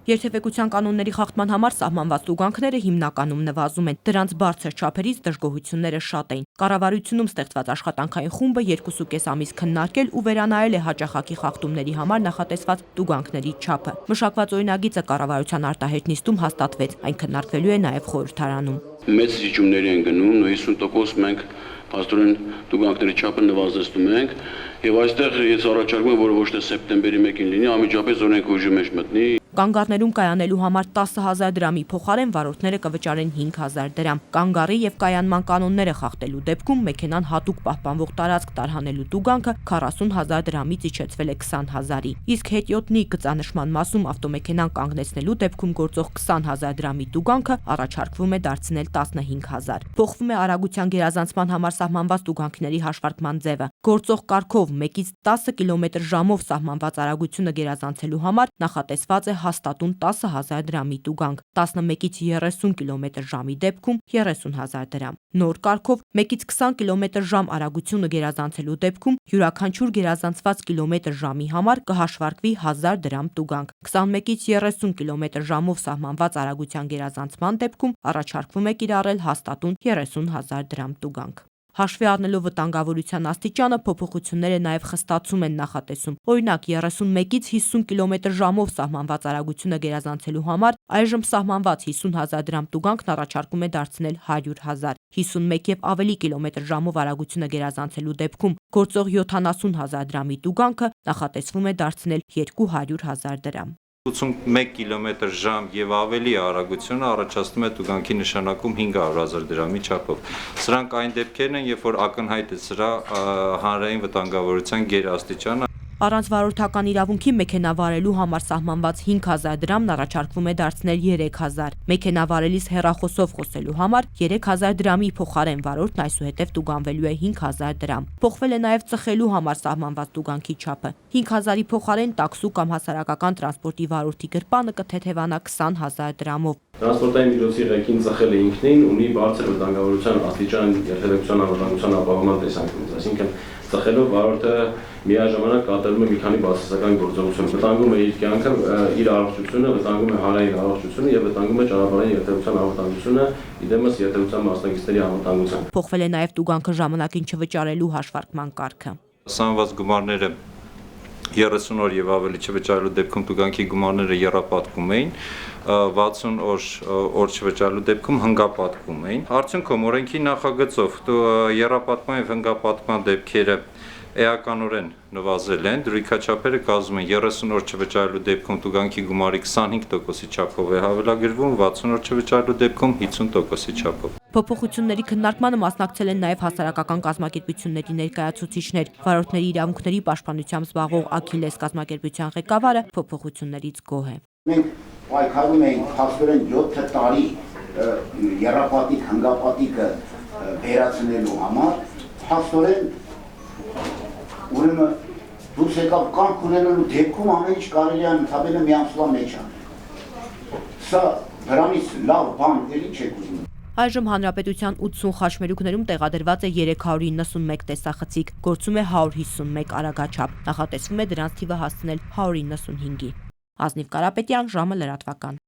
Երթևեկության կանոնների խախտման համար սահմանված տուգանքները հիմնականում նվազում են, դրանց բարձր չափերից դժգոհությունները շատ էին։ Կառավարությունում ստեղծված աշխատանքային խումբը 2.5 ամիս քննարկել ու վերանայել է հաճախակի խախտումների համար նախատեսված տուգանքների չափը։ Մշակված օրինագիծը կառավարության արտահերթ նիստում հաստատվեց, այն քննարկվելու է նաև խորհրդարանում։ Մեծ զիջումների են գնում, 50% մենք փաստորեն տուգանքների չափը նվազեցնում ենք, եւ այստեղ ես առաջարկում եմ, որ ոչ թե սեպտեմբերի 1-ին լինի, անմիջապես օրենք ուժի մեջ մտնի։ Կանգառներում կայանելու համար 10,000 դրամի փոխարեն վարորդները կվճարեն 5,000 դրամ։ Կանգառի եւ կայանման կանոնները խախտելու դեպքում մեքենան հատուկ պահպանվող տարածք տարհանելու տուգանքը 40,000 դրամից իջեցվել է 20,000-ի։ Իսկ հետիոտնի գծանշման մասում ավտոմեքենան կանգնեցնելու դեպքում գործող 20,000 դրամի տուգանքը առաջարկվում է դարձնել 15,000։ Փոխվում է արագության գերազանցման համար սահմանված տուգանքների հաշվարկման ձևը։ Գործող կարգով 1-ից 10 կմ/ժ-ով սահմանված արագությունը գերազանցելու համար նախատեսված է հաստատուն 10,000 դրամի տուգանք, 11-ից 30 կմ/ժ-ի դեպքում 30,000 դրամ։ Նոր կարգով 1-ից 20 կմ/ժ արագությունը գերազանցելու դեպքում յուրաքանչյուր գերազանցված կիլոմետր/ժ-ի համար կհաշվարկվի 1000 դրամ տուգանք։ 21-ից 30 կմ/ժ-ով սահմանված արագության գերազանցման դեպքում առաջարկվում է կիրառել հաստատուն 30,000 դրամ տուգանք։ Հաշվի առնելով վտանգավորության աստիճանը, փոփոխությունները նաև խստացում են նախատեսում։ Օրինակ 31-ից 50 կմ/ժ-ով սահմանված արագությունը գերազանցելու համար այժմ սահմանված 50,000 դրամ տուգանքն առաջարկում է դարձնել 100,000։ 51 եւ ավելի կմ/ժ-ով արագությունը գերազանցելու դեպքում գործող 70,000 դրամի տուգանքը նախատեսվում է դարձնել 200,000 դրամ։ 81 կմ/ժ եւ ավելի արագությունը առաջացնում է տուգանքի նշանակում 500,000 դրամի չափով։ Սրանք այն դեպքերն են, երբ որ ակնհայտ է սրա հանրային վտանգավորության գերաստիճանը։ Առանց վարորդական իրավունքի մեքենա վարելու համար սահմանված 5,000 դրամն առաջարկվում է դարձնել 3,000։ Մեքենա վարելիս հեռախոսով խոսելու համար 3,000 դրամի փոխարեն վարորդն այսուհետև տուգանվելու է 5,000 դրամ։ Փոխվել է նաև ծխելու համար սահմանված տուգանքի չափը։ 5,000-ի փոխարեն տաքսու կամ հասարակական տրանսպորտի վարորդի գրպանը կթեթևանա 20,000 դրամով։ Տրանսպորտային միջոցի ղեկին ծխելը ինքնին ունի բարձր վտանգավորության աստիճան երթևեկության անվտանգության ապահովման տեսանկյունից, այսինքն ծխելով վարորդը միաժամանակ կատարում է մի քանի բացասական գործողություն, վտանգում է իր կյանքը, իր առողջությունը, վտանգում է հանրային առողջությունը եւ վտանգում է ճանապարհային երթևեկության անվտանգությունը, իդեմս երթևեկության մասնակիցների անվտանգության։ Փոխվել է նաև տուգանքը ժամանակին չվճարելու հաշվարկման կարգը։ Սահմանված գումարները 30 օր եւ ավելի չվճարելու դեպքում տուգանքի գումարները եռապատկում էին, 60 օր չվճարելու դեպքում հնգապատկում էին։ Արդյունքում օրենքի նախագծով եռապատկման եւ հնգապատկման դեպքերը էականորեն նվազել են, դրույքաչափերը կազմում են 30 օր չվճարելու դեպքում տուգանքի գումարի 25%-ի չափով է հավելագրվում, 60 օր չվճարելու դեպքում 50%-ի չափով։ Փոփոխությունների քննարկմանը մասնակցել են նաև հասարակական կազմակերպությունների ներկայացուցիչներ։ Վարորդների իրավունքների պաշտպանությամբ զբաղվող Աքիլես կազմակերպության ղեկավարը փոփոխություններից գոհ է։ Մենք պայքարում ենք փաստորեն 7 տարի եռապատիկ հնգապատիկը վերացնելու համար, փաստորեն ուրեմն դուրս եկավ կանք ունենալու դեպքում ամեն ինչ կարելի է ընդհանրապես մի ամսվա մեջ անել։ Սա դրանից լավ բան էլի չեք ուզում։ Այժմ հանրապետության 80 խաչմերուկներում տեղադրված է 391 տեսախցիկ, գործում է 151 արագաչափ, նախատեսվում է դրանց թիվը հասցնել 195-ի։ Ազնիվ Կարապետյան, ժամը լրատվական։